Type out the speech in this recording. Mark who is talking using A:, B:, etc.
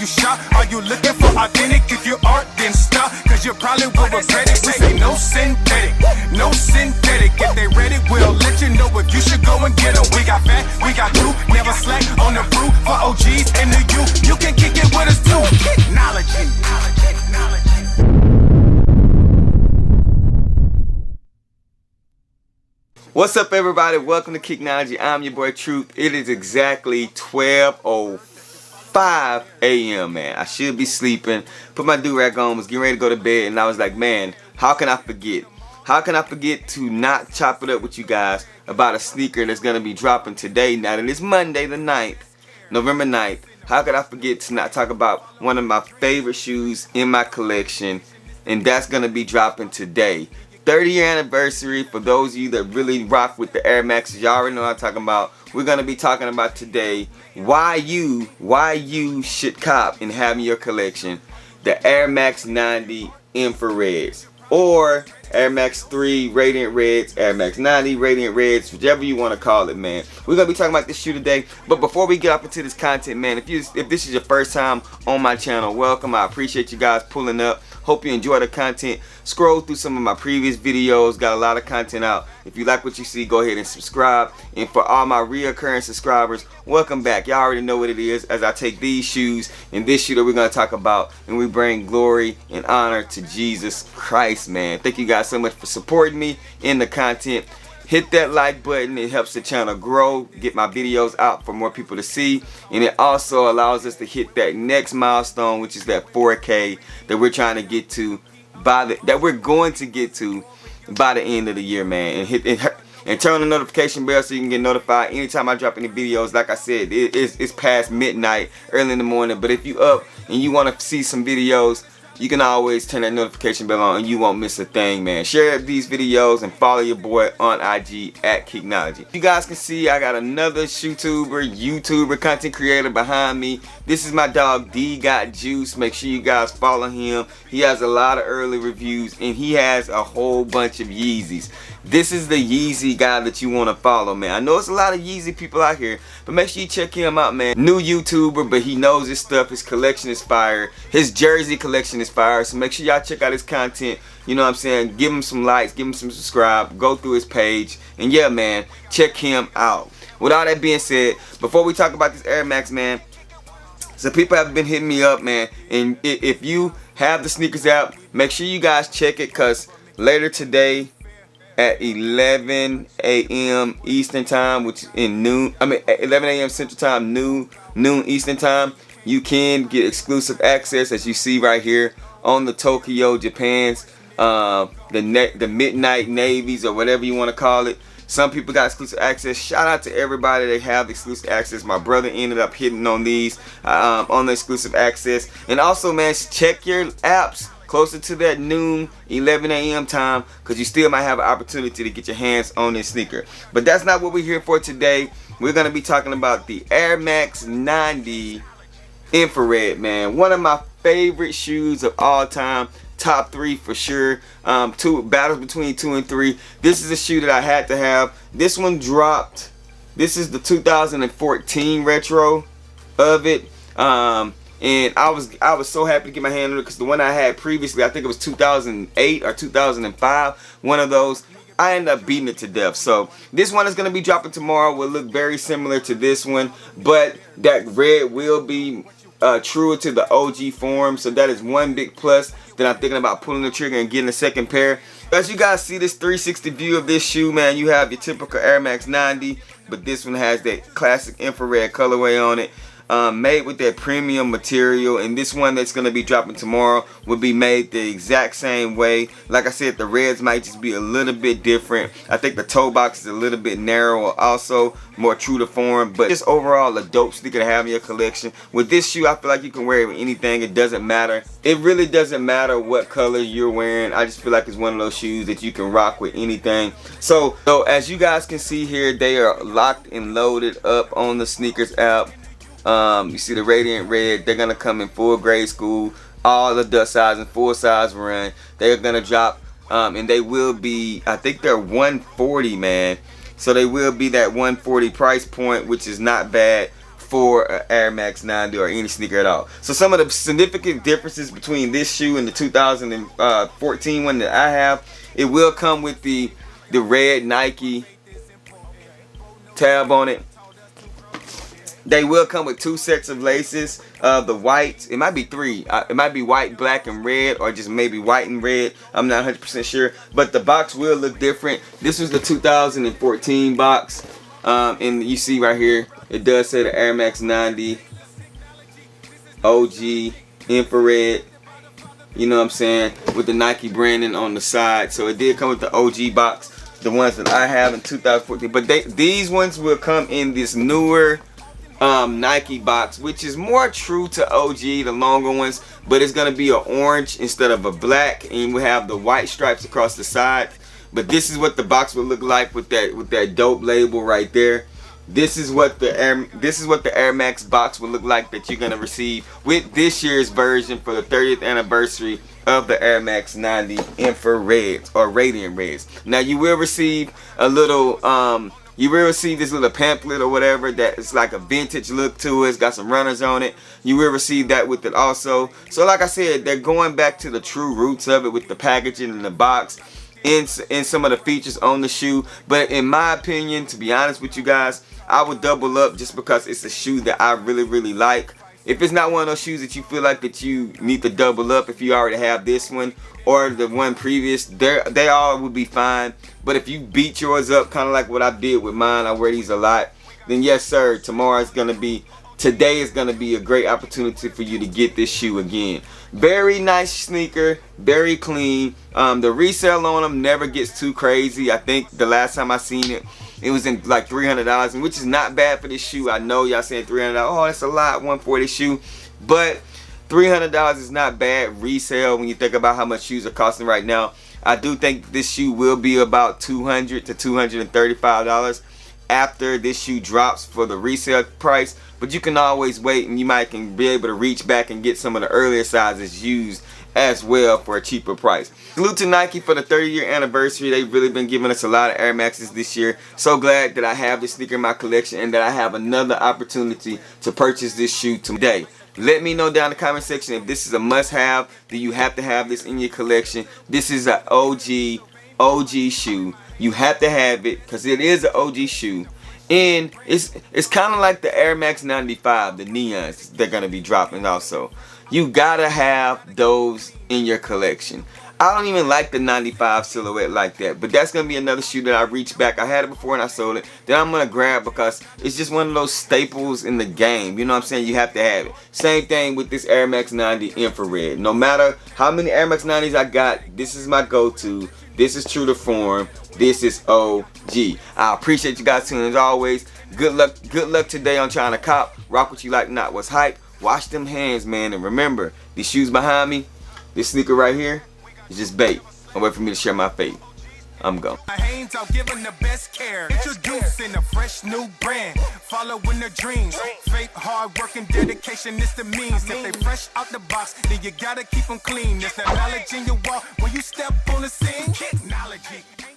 A: you shocked? Are you looking for authentic? If you aren't, then stop, cause you probably will regret it. We say no synthetic, no synthetic. If they ready, we'll let you know if you should go and get them. We got fat, we got crew, never slack on the fruit. For OGs and the you can kick it with us too. Kicknology.
B: What's up, everybody? Welcome to Kicknology. I'm your boy Truth. It is exactly 12:05 a.m. man. I should be sleeping. Put my do-rag on, was getting ready to go to bed, and I was like, man, how can I forget? How can I forget to not chop it up with you guys about a sneaker that's going to be dropping today? Now that it's Monday the 9th, November 9th. How could I forget to not talk about one of my favorite shoes in my collection, and that's going to be dropping today. 30-year anniversary. For those of you that really rock with the Air Maxes, y'all already know what I'm talking about. We're going to be talking about today why you should cop and have in your collection the Air Max 90 Infrareds, or Air Max 3 Radiant Reds, Air Max 90 Radiant Reds, whichever you want to call it, man. We're going to be talking about this shoe today. But before we get up into this content, man, if this is your first time on my channel, welcome. I appreciate you guys pulling up. Hope you enjoy the content. Scroll through some of my previous videos. Got a lot of content out. If you like what you see, go ahead and subscribe. And for all my reoccurring subscribers, welcome back. Y'all already know what it is as I take these shoes and this shoe that we're going to talk about, and we bring glory and honor to Jesus Christ, man. Thank you guys so much for supporting me in the content. Hit that like button. It helps the channel grow, get my videos out for more people to see, and it also allows us to hit that next milestone, which is that 4K that we're trying to get to we're going to get to by the end of the year, man. And turn on the notification bell so you can get notified anytime I drop any videos. Like I said, it's past midnight, early in the morning, but if you up and you want to see some videos, you can always turn that notification bell on and you won't miss a thing, man. Share these videos and follow your boy on IG at KICKnology. You guys can see I got another YouTuber, content creator behind me. This is my dog D Got Juice. Make sure you guys follow him. He has a lot of early reviews and he has a whole bunch of Yeezys. This is the Yeezy guy that you want to follow, man. I know it's a lot of Yeezy people out here, but make sure you check him out, man. New YouTuber, but he knows his stuff. His collection is fire. His jersey collection is fire. So make sure y'all check out his content. You know what I'm saying? Give him some likes, give him some subscribe, go through his page, and yeah, man, check him out. With all that being said, before we talk about this Air Max, man, some people have been hitting me up, man, and if you have the sneakers app, make sure you guys check it, because later today at 11 a.m. Eastern time, which is in noon, 11 a.m. Central time, noon Eastern time, you can get exclusive access, as you see right here on the Tokyo Japan's the Midnight Navies, or whatever you want to call it. Some people got exclusive access. Shout out to everybody that have exclusive access. My brother ended up hitting on these on the exclusive access. And also, man, check your apps closer to that noon 11 a.m. time, because you still might have an opportunity to get your hands on this sneaker. But that's not what we're here for today. We're going to be talking about the Air Max 90 Infrared, man. One of my favorite shoes of all time. Top 3 for sure. Two battles between 2 and 3. This is a shoe that I had to have. This one dropped. This is the 2014 retro of it. And I was so happy to get my hand on it, because the one I had previously, I think it was 2008 or 2005, one of those, I ended up beating it to death. So this one is going to be dropping tomorrow. Will look very similar to this one, but that red will be truer to the OG form. So that is one big plus that I'm thinking about pulling the trigger and getting a second pair. As you guys see this 360 view of this shoe, man, you have your typical Air Max 90, but this one has that classic infrared colorway on it. Made with that premium material, and this one that's going to be dropping tomorrow will be made the exact same way. Like I said, the reds might just be a little bit different. I think the toe box is a little bit narrower, also more true to form, but just overall a dope sneaker to have in your collection. With this shoe, I feel like you can wear it with anything. It doesn't matter. It really doesn't matter what color you're wearing. I just feel like it's one of those shoes that you can rock with anything. So as you guys can see here, they are locked and loaded up on the sneakers app. You see the Radiant Red, they're gonna come in full grade school, all the dust size and full size run. They're gonna drop and they will be, I think they're 140, man. So they will be that 140 price point, which is not bad before an Air Max 90 or any sneaker at all. So some of the significant differences between this shoe and the 2014 one that I have, it will come with the red Nike tab on it. They will come with 2 sets of laces. The white, it might be 3. It might be white, black, and red, or just maybe white and red. I'm not 100% sure. But the box will look different. This was the 2014 box. And you see right here, it does say the Air Max 90 OG infrared. You know what I'm saying? With the Nike branding on the side. So it did come with the OG box. The ones that I have in 2014. But these ones will come in this newer Nike box, which is more true to OG, the longer ones, but it's gonna be an orange instead of a black, and we have the white stripes across the side. But this is what the box will look like with that dope label right there. This is what the Air Max box will look like that you're gonna receive with this year's version for the 30th anniversary of the Air Max 90 infrareds or radiant reds. Now you will receive a little you will receive this little pamphlet or whatever that is like a vintage look to it. It's got some runners on it. You will receive that with it also. So like I said, they're going back to the true roots of it with the packaging and the box and some of the features on the shoe. But in my opinion, to be honest with you guys, I would double up just because it's a shoe that I really like. If it's not one of those shoes that you feel like that you need to double up, if you already have this one or the one previous, they all would be fine. But if you beat yours up, kind of like what I did with mine, I wear these a lot, then yes sir, today is gonna be a great opportunity for you to get this shoe again. Very nice sneaker, very clean. The resale on them never gets too crazy. I think the last time I seen it, it was in like $300, which is not bad for this shoe. I know y'all saying $300, oh that's a lot, one for this shoe, but $300 is not bad resale when you think about how much shoes are costing right now. I do think this shoe will be about $200 to $235 after this shoe drops for the resale price, but you can always wait and you can be able to reach back and get some of the earlier sizes used as well for a cheaper price. Salute to Nike for the 30-year anniversary. They've really been giving us a lot of Air Maxes this year. So glad that I have this sneaker in my collection and that I have another opportunity to purchase this shoe today. Let me know down in the comment section if this is a must-have. Do you have to have this in your collection? This is an OG shoe. You have to have it because it is an OG shoe. And it's kind of like the Air Max 95, the neons they're going to be dropping also. You gotta have those in your collection. I don't even like the 95 silhouette like that, but that's gonna be another shoe that I reach back. I had it before and I sold it. Then I'm gonna grab because it's just one of those staples in the game. You know what I'm saying? You have to have it. Same thing with this Air Max 90 infrared. No matter how many Air Max 90s I got, this is my go-to. This is true to form. This is OG. I appreciate you guys tuning in as always. Good luck today on trying to cop. Rock what you like, not what's hype. Wash them hands, man, and remember, these shoes behind me, this sneaker right here, is just bait. And wait for me to share my fate. I'm gone.
A: Hands out giving the best care. Introducing a fresh new brand. Following their dreams. Faith, hard work, and dedication is the means. If they fresh out the box, then you gotta keep them clean. There's that knowledge in your wall when you step on the scene. KICKnology.